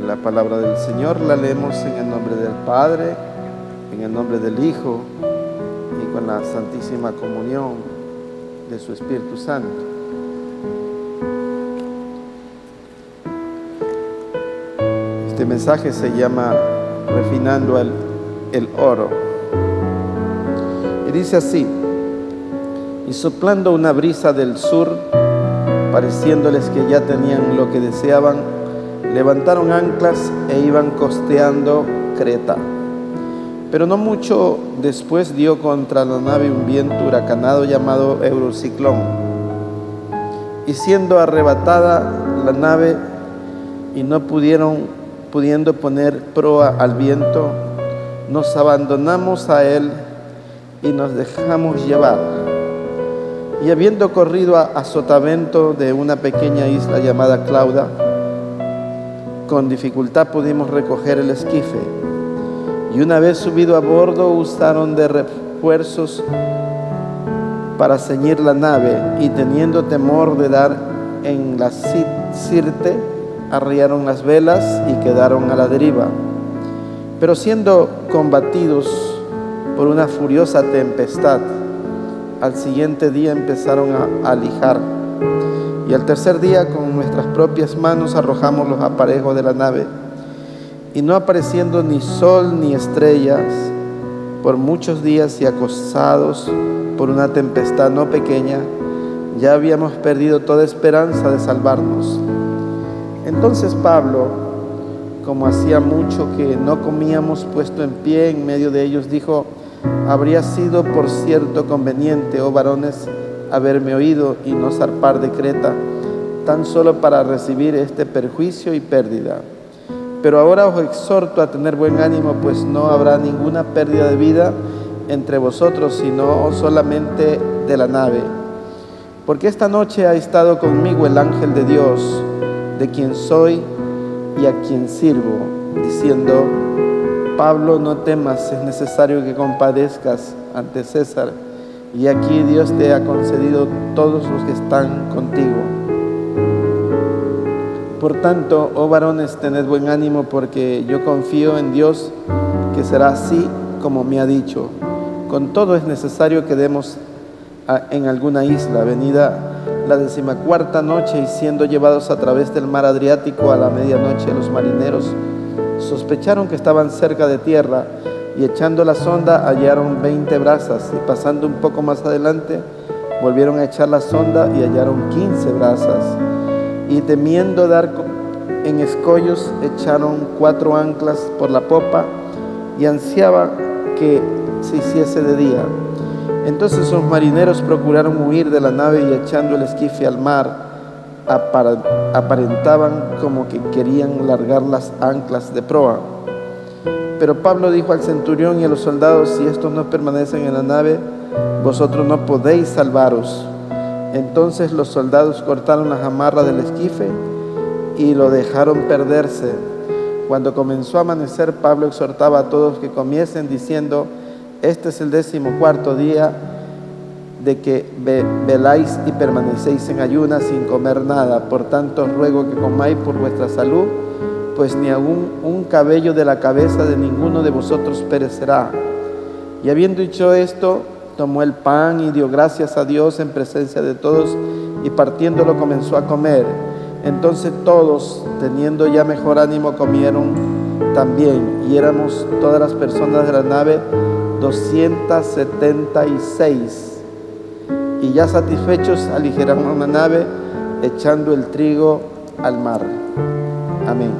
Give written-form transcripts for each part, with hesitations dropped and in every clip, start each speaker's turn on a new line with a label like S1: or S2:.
S1: La palabra del Señor la leemos en el nombre del Padre, en el nombre del Hijo y con la Santísima Comunión de su Espíritu Santo. Este mensaje se llama Refinando el oro. Y dice así: y soplando una brisa del sur, pareciéndoles que ya tenían lo que deseaban, levantaron anclas e iban costeando Creta. Pero no mucho después dio contra la nave un viento huracanado llamado Eurociclón, y siendo arrebatada la nave y no pudiendo poner proa al viento, nos abandonamos a él y nos dejamos llevar. Y habiendo corrido a sotavento de una pequeña isla llamada Clauda, con dificultad pudimos recoger el esquife. Y una vez subido a bordo, usaron de refuerzos para ceñir la nave, y teniendo temor de dar en la Sirte, arriaron las velas y quedaron a la deriva. Pero siendo combatidos por una furiosa tempestad, al siguiente día empezaron a lijar, y al tercer día con nuestras propias manos arrojamos los aparejos de la nave, y no apareciendo ni sol ni estrellas por muchos días, y acosados por una tempestad no pequeña, ya habíamos perdido toda esperanza de salvarnos. Entonces Pablo, como hacía mucho que no comíamos puesto en pie en medio de ellos, dijo: habría sido por cierto conveniente, oh varones, haberme oído y no zarpar de Creta, tan solo para recibir este perjuicio y pérdida. Pero ahora os exhorto a tener buen ánimo, pues no habrá ninguna pérdida de vida entre vosotros, sino solamente de la nave. Porque esta noche ha estado conmigo el ángel de Dios, de quien soy y a quien sirvo, diciendo: Pablo, no temas, es necesario que compadezcas ante César, y aquí Dios te ha concedido todos los que están contigo. Por tanto, oh varones, tened buen ánimo, porque yo confío en Dios que será así como me ha dicho. Con todo es necesario que demos en alguna isla. Venida la 14ª noche y siendo llevados a través del mar Adriático a la medianoche, los marineros sospecharon que estaban cerca de tierra, y echando la sonda hallaron 20 brazas, y pasando un poco más adelante volvieron a echar la sonda y hallaron 15 brazas, y temiendo dar en escollos echaron 4 anclas por la popa, y ansiaba que se hiciese de día. Entonces los marineros procuraron huir de la nave, y echando el esquife al mar aparentaban como que querían largar las anclas de proa. Pero Pablo dijo al centurión y a los soldados: si estos no permanecen en la nave, vosotros no podéis salvaros. Entonces los soldados cortaron las amarras del esquife y lo dejaron perderse. Cuando comenzó a amanecer, Pablo exhortaba a todos que comiesen, diciendo: este es el 14º día de que veláis y permanecéis en ayunas sin comer nada. Por tanto, os ruego que comáis por vuestra salud, pues ni aun un cabello de la cabeza de ninguno de vosotros perecerá. Y habiendo dicho esto, tomó el pan y dio gracias a Dios en presencia de todos, y partiéndolo comenzó a comer. Entonces todos, teniendo ya mejor ánimo, comieron también, y éramos todas las personas de la nave 276. Y ya satisfechos aligeraron la nave, echando el trigo al mar. Amén.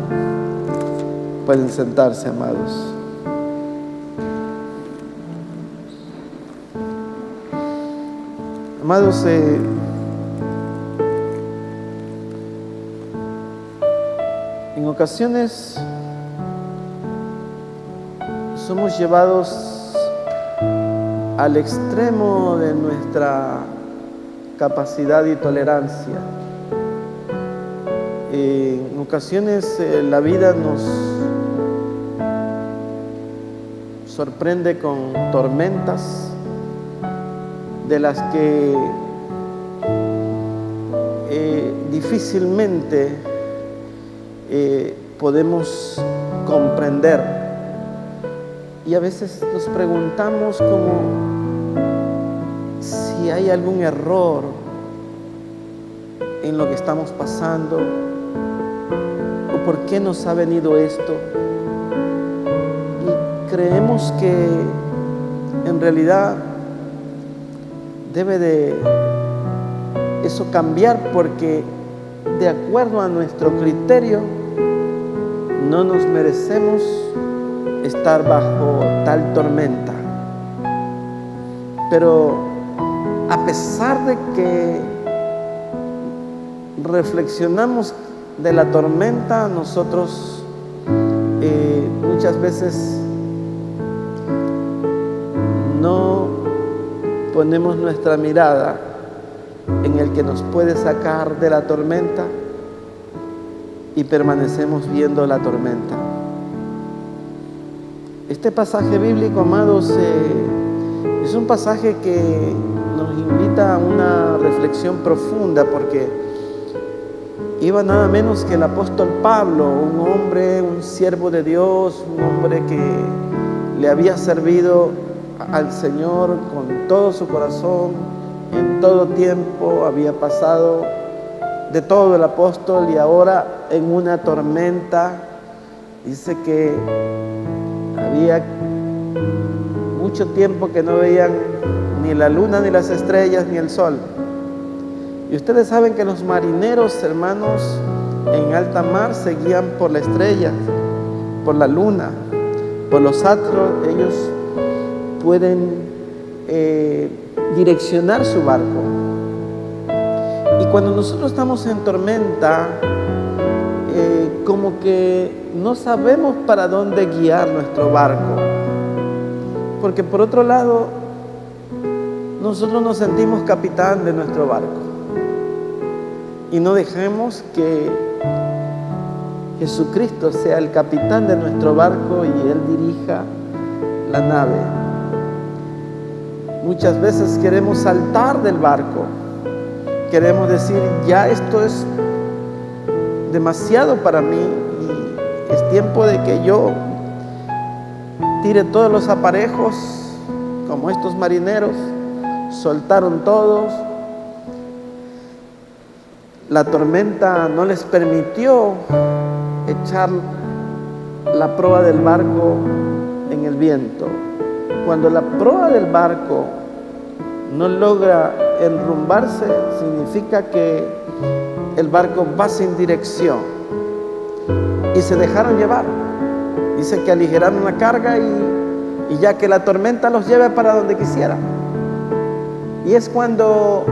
S1: Pueden sentarse, amados. Amados, en ocasiones somos llevados al extremo de nuestra capacidad y tolerancia. En ocasiones la vida nos sorprende con tormentas de las que difícilmente podemos comprender. Y a veces nos preguntamos como si hay algún error en lo que estamos pasando, o por qué nos ha venido esto. Y creemos que en realidad debe de eso cambiar, porque de acuerdo a nuestro criterio no nos merecemos estar bajo tal tormenta. Pero a pesar de que reflexionamos de la tormenta, nosotros muchas veces no ponemos nuestra mirada en el que nos puede sacar de la tormenta y permanecemos viendo la tormenta. Este pasaje bíblico, amados, es un pasaje que nos invita a una reflexión profunda, porque iba nada menos que el apóstol Pablo, un hombre, un siervo de Dios, un hombre que le había servido al Señor con todo su corazón, en todo tiempo, había pasado de todo el apóstol, y ahora en una tormenta. Dice que había mucho tiempo que no veían ni la luna, ni las estrellas, ni el sol. Y ustedes saben que los marineros, hermanos, en alta mar se guían por la estrella, por la luna, por los astros. Ellos pueden direccionar su barco. Y cuando nosotros estamos en tormenta, como que no sabemos para dónde guiar nuestro barco, porque por otro lado nosotros nos sentimos capitán de nuestro barco, y no dejemos que Jesucristo sea el capitán de nuestro barco y Él dirija la nave. Muchas veces queremos saltar del barco, queremos decir, ya esto es demasiado para mí y es tiempo de que yo tire todos los aparejos, como estos marineros soltaron todos. La tormenta no les permitió echar la proa del barco en el viento. Cuando la proa del barco no logra enrumbarse, significa que el barco va sin dirección, y se dejaron llevar. Dice que aligeraron la carga y ya que la tormenta los lleve para donde quisiera. Y es cuando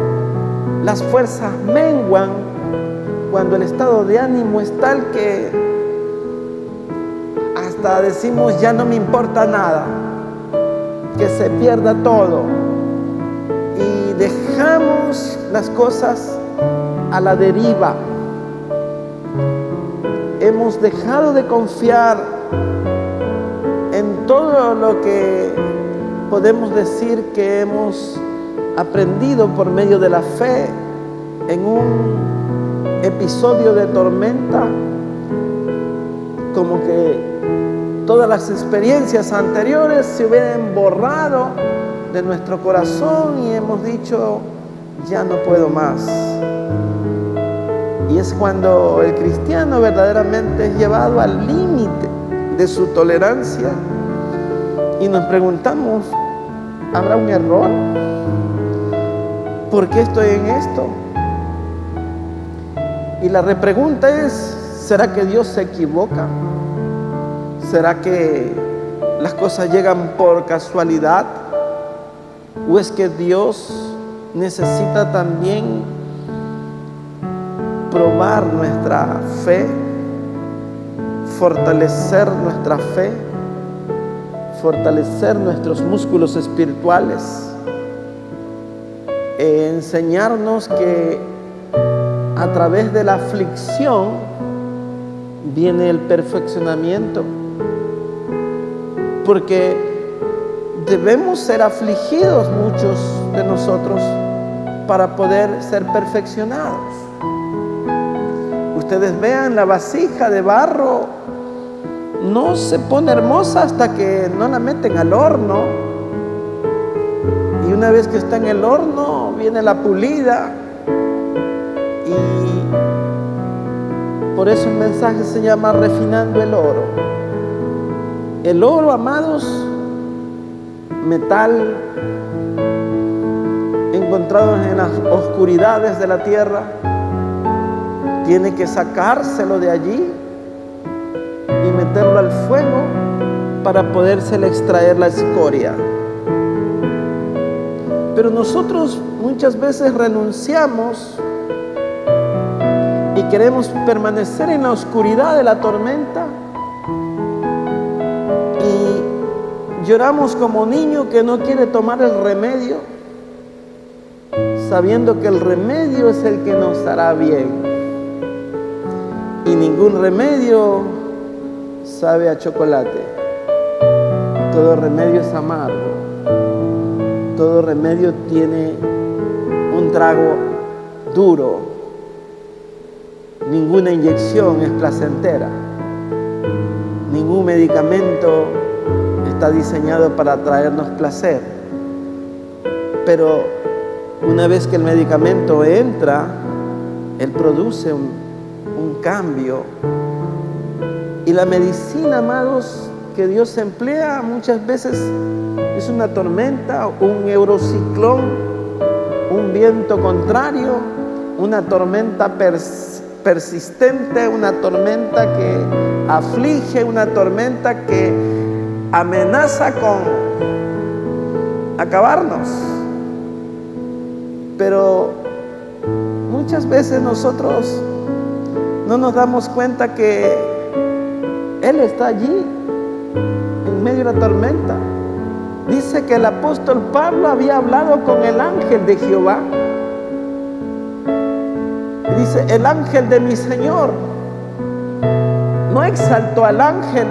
S1: las fuerzas menguan, cuando el estado de ánimo es tal que hasta decimos, ya no me importa nada, que se pierda todo, y dejamos las cosas a la deriva. Hemos dejado de confiar en todo lo que podemos decir que hemos aprendido por medio de la fe. En un episodio de tormenta, como que todas las experiencias anteriores se hubieran borrado de nuestro corazón y hemos dicho, ya no puedo más. Y es cuando el cristiano verdaderamente es llevado al límite de su tolerancia y nos preguntamos, ¿habrá un error? ¿Por qué estoy en esto? Y la repregunta es, ¿será que Dios se equivoca? ¿Será que las cosas llegan por casualidad? ¿O es que Dios necesita también probar nuestra fe, fortalecer nuestra fe, fortalecer nuestros músculos espirituales, enseñarnos que a través de la aflicción viene el perfeccionamiento? Porque debemos ser afligidos muchos de nosotros para poder ser perfeccionados. ustedes vean, la vasija de barro no se pone hermosa hasta que no la meten al horno. Y una vez que está en el horno, viene la pulida. Y por eso el mensaje se llama refinando el oro. El oro, amados, metal encontrado en las oscuridades de la tierra, tiene que sacárselo de allí y meterlo al fuego para podérsele extraer la escoria. Pero nosotros muchas veces renunciamos y queremos permanecer en la oscuridad de la tormenta y lloramos como niño que no quiere tomar el remedio, sabiendo que el remedio es el que nos hará bien. Y ningún remedio sabe a chocolate. Todo remedio es amargo. Todo remedio tiene un trago duro. Ninguna inyección es placentera. Ningún medicamento está diseñado para traernos placer. Pero una vez que el medicamento entra, él produce un cambio. Y la medicina, amados, que Dios emplea muchas veces es una tormenta, un eurociclón, un viento contrario, una tormenta persistente, una tormenta que aflige, una tormenta que amenaza con acabarnos. Pero muchas veces nosotros no nos damos cuenta que Él está allí en medio de la tormenta. Dice que el apóstol Pablo había hablado con el ángel de Jehová. Y dice, el ángel de mi Señor. No exaltó al ángel,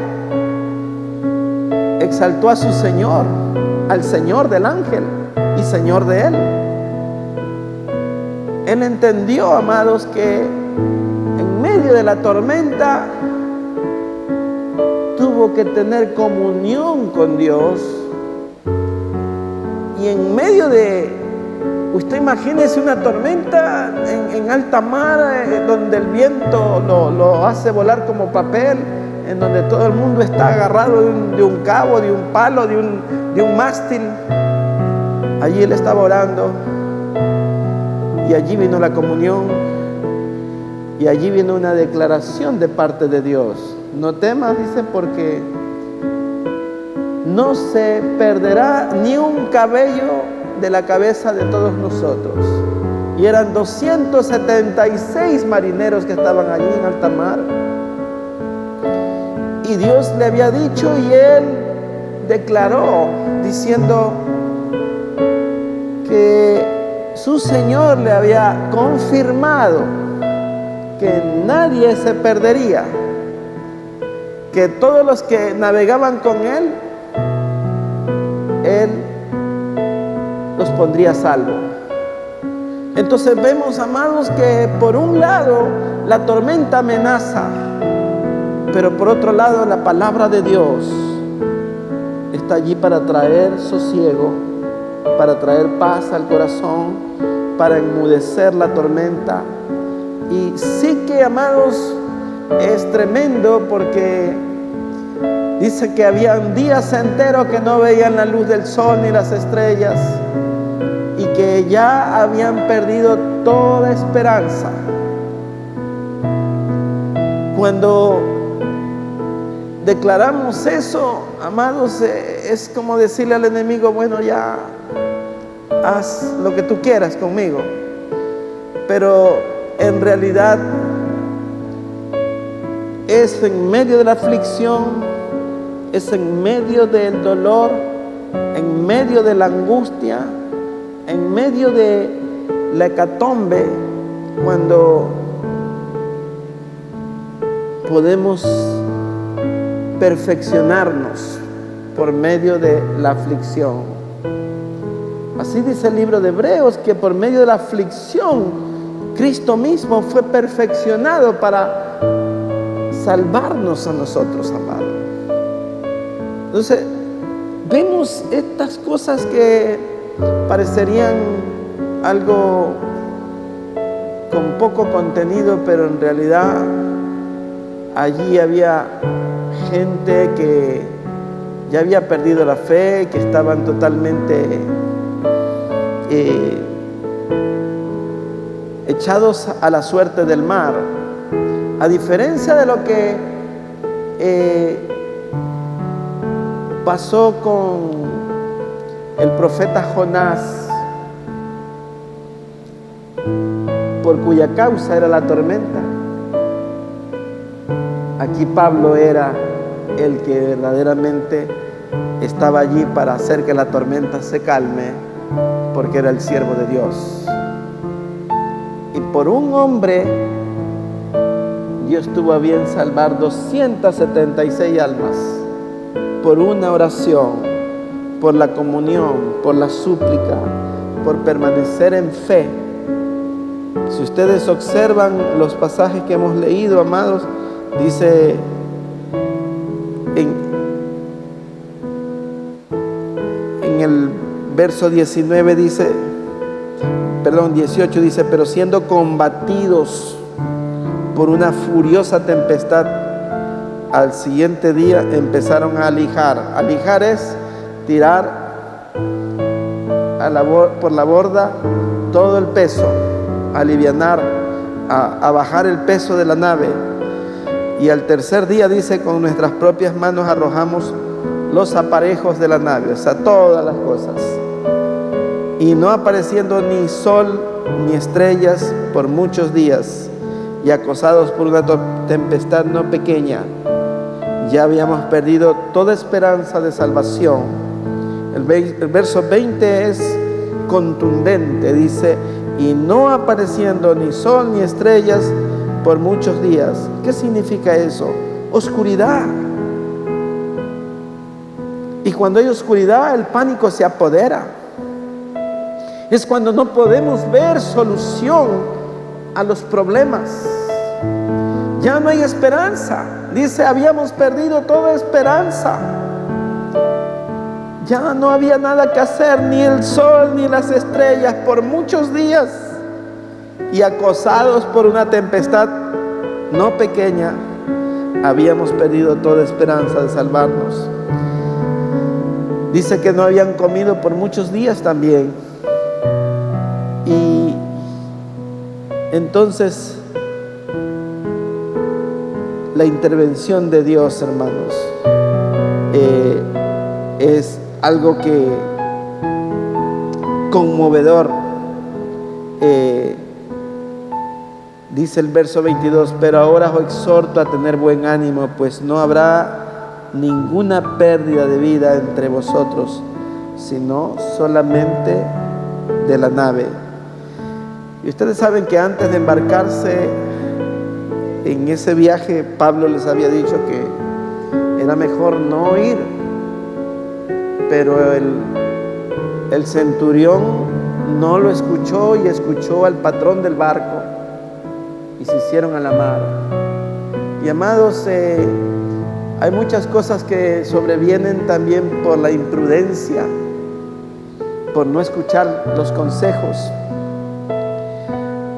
S1: exaltó a su Señor, al Señor del ángel y Señor de él. Él entendió, amados, que en medio de la tormenta tuvo que tener comunión con Dios. Y en medio de, usted imagínese una tormenta en alta mar, donde el viento lo hace volar como papel, en donde todo el mundo está agarrado de un cabo, de un palo, de un mástil. Allí él estaba orando. Y allí vino la comunión. Y allí vino una declaración de parte de Dios. No temas, dice, porque no se perderá ni un cabello de la cabeza de todos nosotros. Y eran 276 marineros que estaban allí en alta mar. Y Dios le había dicho, y él declaró, diciendo que su Señor le había confirmado que nadie se perdería, que todos los que navegaban con Él los pondría a salvo. Entonces vemos, amados, que por un lado la tormenta amenaza, pero por otro lado la palabra de Dios está allí para traer sosiego, para traer paz al corazón, para enmudecer la tormenta. Y sí que, amados, es tremendo, porque dice que habían días enteros que no veían la luz del sol ni las estrellas, y que ya habían perdido toda esperanza. Cuando declaramos eso, amados, es como decirle al enemigo, bueno, ya haz lo que tú quieras conmigo. Pero en realidad es en medio de la aflicción, es en medio del dolor, en medio de la angustia, en medio de la hecatombe, cuando podemos perfeccionarnos por medio de la aflicción. Así dice el libro de Hebreos, que por medio de la aflicción Cristo mismo fue perfeccionado para salvarnos a nosotros, amados. Entonces, vemos estas cosas que parecerían algo con poco contenido, pero en realidad allí había gente que ya había perdido la fe, que estaban totalmente echados a la suerte del mar. A diferencia de lo que pasó con el profeta Jonás, por cuya causa era la tormenta. Aquí Pablo era el que verdaderamente estaba allí para hacer que la tormenta se calme, porque era el siervo de Dios. Y por un hombre, Dios tuvo a bien salvar 276 almas, por una oración, por la comunión, por la súplica, por permanecer en fe. Si ustedes observan los pasajes que hemos leído, amados, dice en el verso 19 dice, 18 dice, pero siendo combatidos por una furiosa tempestad, al siguiente día empezaron a alijar. Alijar es tirar por la borda todo el peso, alivianar, a bajar el peso de la nave. Y al tercer día dice, con nuestras propias manos arrojamos los aparejos de la nave, o sea, todas las cosas. Y no apareciendo ni sol ni estrellas por muchos días, y acosados por una tempestad no pequeña, ya habíamos perdido toda esperanza de salvación. El verso 20 es contundente, dice, y no apareciendo ni sol ni estrellas por muchos días. ¿Qué significa eso? Oscuridad. Y cuando hay oscuridad, el pánico se apodera. Es cuando no podemos ver solución a los problemas. Ya no hay esperanza. Dice, habíamos perdido toda esperanza. Ya no había nada que hacer, ni el sol ni las estrellas por muchos días. Y acosados por una tempestad no pequeña, habíamos perdido toda esperanza de salvarnos. Dice que no habían comido por muchos días también. Y entonces la intervención de Dios, hermanos, es algo que conmovedor. Dice el verso 22, pero ahora os exhorto a tener buen ánimo, pues no habrá ninguna pérdida de vida entre vosotros, sino solamente de la nave. Y ustedes saben que antes de embarcarse en ese viaje, Pablo les había dicho que era mejor no ir, pero el centurión no lo escuchó y escuchó al patrón del barco y se hicieron a la mar. Y amados, hay muchas cosas que sobrevienen también por la imprudencia, por no escuchar los consejos.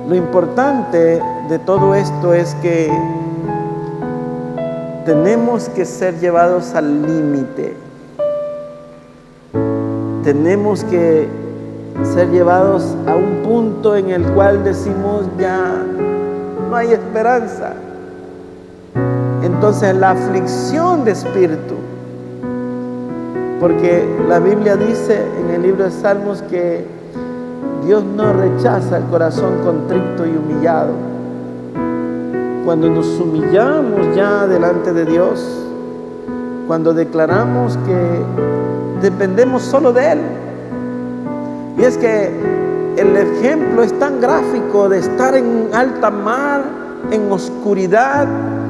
S1: Lo importante de todo esto es que tenemos que ser llevados al límite. Tenemos que ser llevados a un punto en el cual decimos, ya no hay esperanza. Entonces la aflicción de espíritu, porque la Biblia dice en el libro de Salmos que Dios no rechaza el corazón contrito y humillado. Cuando nos humillamos ya delante de Dios, cuando declaramos que dependemos solo de Él. Y es que el ejemplo es tan gráfico de estar en alta mar, en oscuridad,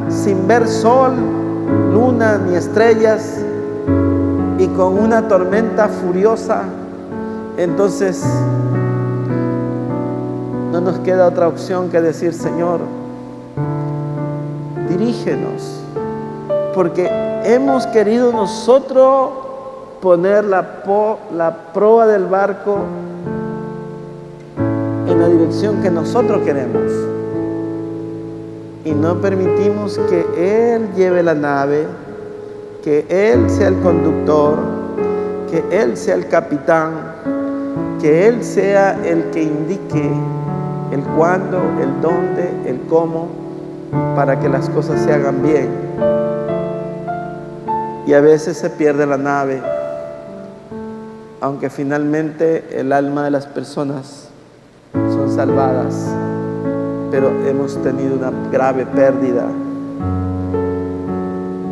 S1: sin ver sol, luna ni estrellas, y con una tormenta furiosa. Entonces no nos queda otra opción que decir: Señor, dirígenos, porque hemos querido nosotros poner la proa del barco en la dirección que nosotros queremos, y no permitimos que Él lleve la nave, que Él sea el conductor, que Él sea el capitán, que Él sea el que indique el cuándo, el dónde, el cómo, para que las cosas se hagan bien. Y a veces se pierde la nave, aunque finalmente el alma de las personas son salvadas, pero hemos tenido una grave pérdida.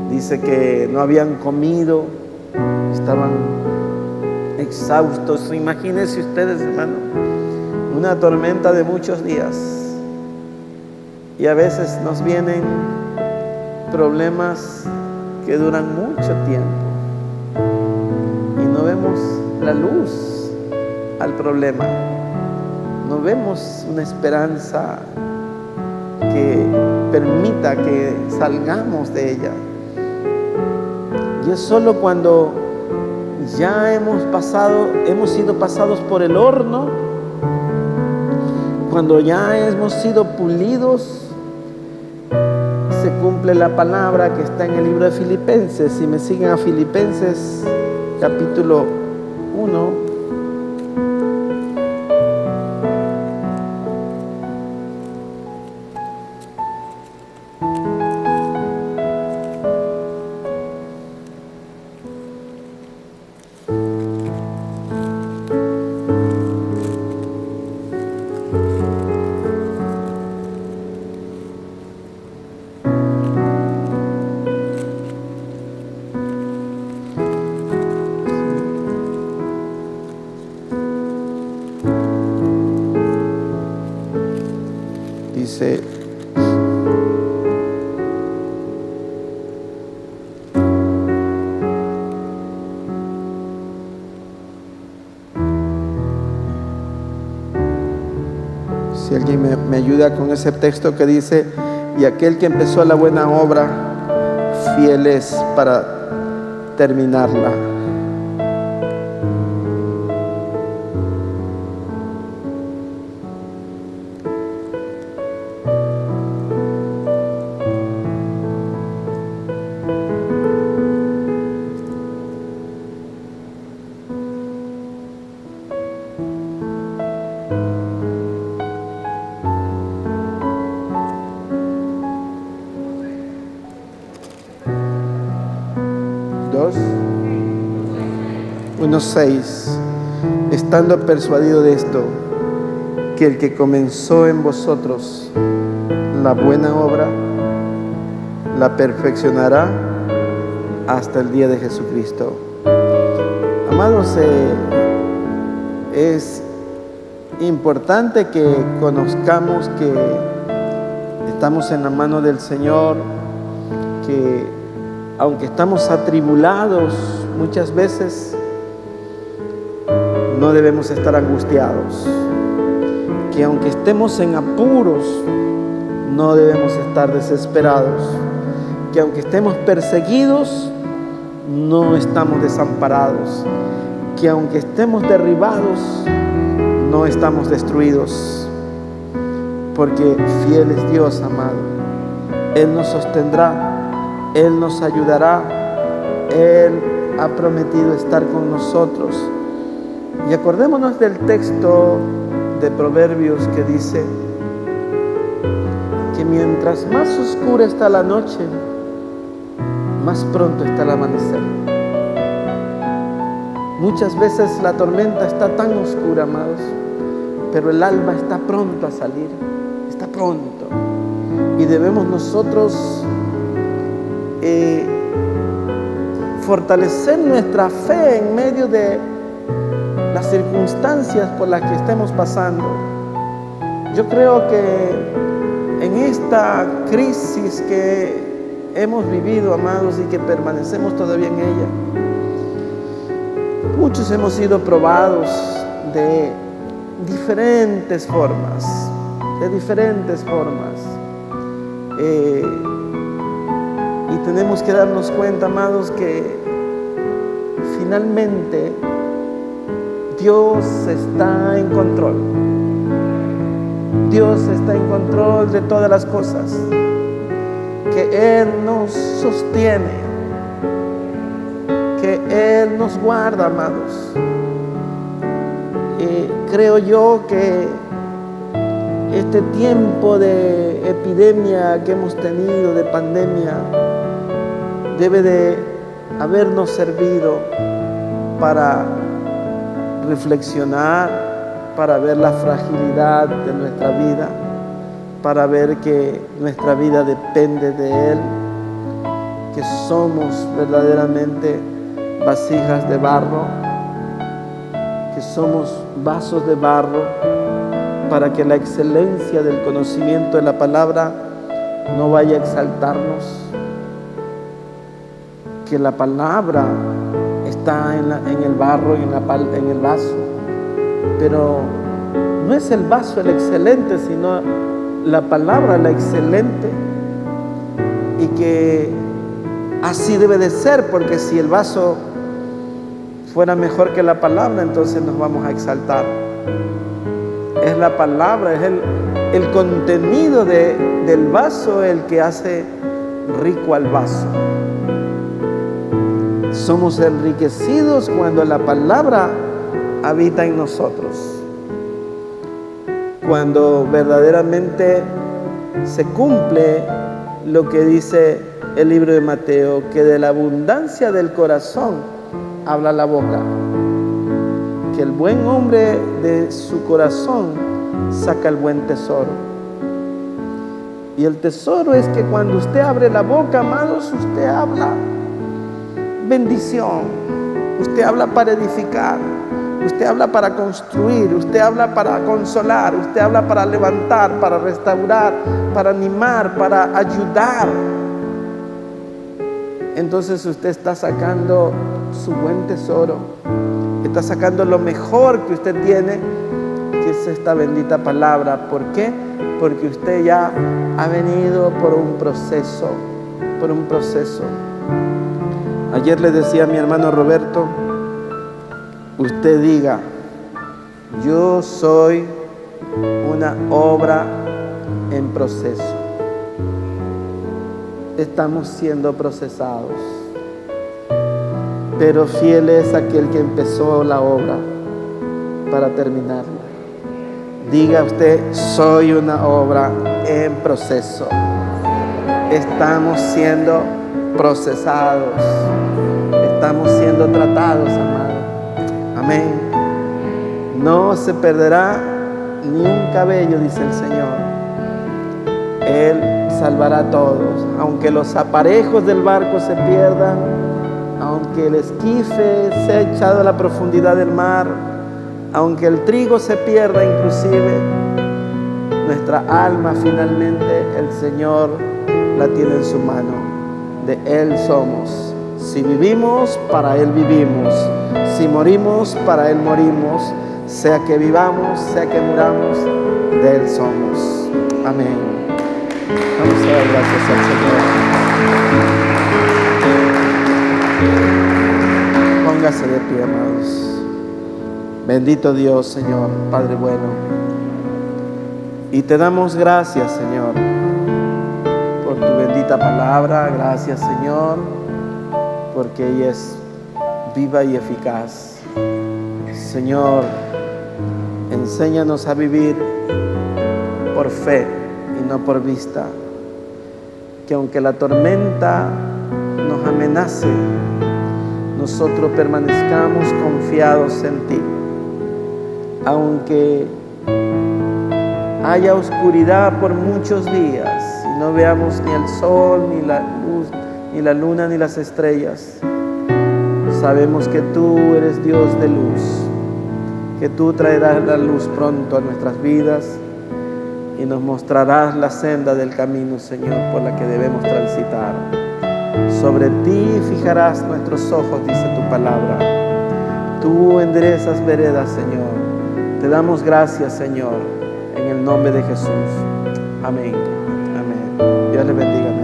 S1: Dice que no habían comido, estaban exhaustos. Imagínense ustedes, hermano, una tormenta de muchos días, y a veces nos vienen problemas que duran mucho tiempo y no vemos la luz al problema, no vemos una esperanza que permita que salgamos de ella. Y es solo cuando ya hemos sido pasados por el horno, cuando ya hemos sido pulidos, se cumple la palabra que está en el libro de Filipenses. Si me siguen a Filipenses capítulo 1, dice: si alguien me ayuda con ese texto que dice: y aquel que empezó la buena obra, fiel es para terminarla. Unos 6. Estando persuadido de esto, que el que comenzó en vosotros la buena obra, la perfeccionará hasta el día de Jesucristo. Amados, es importante que conozcamos que estamos en la mano del Señor, que aunque estamos atribulados muchas veces, no debemos estar angustiados, que aunque estemos en apuros, no debemos estar desesperados, que aunque estemos perseguidos, no estamos desamparados, que aunque estemos derribados, no estamos destruidos, porque fiel es Dios, amado. Él nos sostendrá, Él nos ayudará, Él ha prometido estar con nosotros. Y acordémonos del texto de Proverbios que dice que mientras más oscura está la noche, más pronto está el amanecer. Muchas veces la tormenta está tan oscura, amados, pero el alba está pronto a salir, está pronto. Y debemos nosotros fortalecer nuestra fe en medio de las circunstancias por las que estemos pasando. Yo creo que en esta crisis que hemos vivido, amados, y que permanecemos todavía en ella, muchos hemos sido probados de diferentes formas, y tenemos que darnos cuenta, amados, que finalmente Dios está en control. Dios está en control de todas las cosas, que Él nos sostiene, que Él nos guarda, amados. Creo yo que este tiempo de epidemia que hemos tenido, de pandemia, debe de habernos servido para reflexionar, para ver la fragilidad de nuestra vida, para ver que nuestra vida depende de Él, que somos verdaderamente vasijas de barro, que somos vasos de barro, para que la excelencia del conocimiento de la palabra no vaya a exaltarnos, que la palabra está en el barro, en el vaso, pero no es el vaso el excelente, sino la palabra la excelente, y que así debe de ser, porque si el vaso fuera mejor que la palabra, entonces nos vamos a exaltar. Es la palabra, es el contenido del vaso el que hace rico al vaso. Somos enriquecidos cuando la palabra habita en nosotros, cuando verdaderamente se cumple lo que dice el libro de Mateo, que de la abundancia del corazón habla la boca, que el buen hombre de su corazón saca el buen tesoro. Y el tesoro es que cuando usted abre la boca, amados, usted habla bendición, usted habla para edificar, usted habla para construir, usted habla para consolar, usted habla para levantar, para restaurar, para animar, para ayudar. Entonces usted está sacando su buen tesoro, está sacando lo mejor que usted tiene, que es esta bendita palabra. ¿Por qué? Porque usted ya ha venido por un proceso. Ayer le decía a mi hermano Roberto, usted diga, yo soy una obra en proceso. Estamos siendo procesados, pero fiel es aquel que empezó la obra para terminarla. Diga usted, soy una obra en proceso. Estamos siendo procesados, estamos siendo tratados, amado. Amén. No se perderá ni un cabello, dice el Señor. Él salvará a todos, aunque los aparejos del barco se pierdan, aunque el esquife sea echado a la profundidad del mar, aunque el trigo se pierda inclusive, nuestra alma finalmente el Señor la tiene en su mano. De Él somos. Si vivimos, para Él vivimos. Si morimos, para Él morimos. Sea que vivamos, sea que muramos, de Él somos. Amén. Vamos a dar gracias al Señor. Póngase de pie, amados. Bendito Dios, Señor, Padre bueno. Y te damos gracias, Señor, por tu bendita palabra. Gracias, Señor, porque ella es viva y eficaz. Señor, enséñanos a vivir por fe y no por vista. Que aunque la tormenta nos amenace, nosotros permanezcamos confiados en ti. Aunque haya oscuridad por muchos días y no veamos ni el sol, ni la luz, ni la luna, ni las estrellas, sabemos que tú eres Dios de luz, que tú traerás la luz pronto a nuestras vidas y nos mostrarás la senda del camino, Señor, por la que debemos transitar. Sobre ti fijarás nuestros ojos, dice tu palabra. Tú enderezas veredas, Señor. Te damos gracias, Señor, en el nombre de Jesús. Amén. Amén. Dios les bendiga.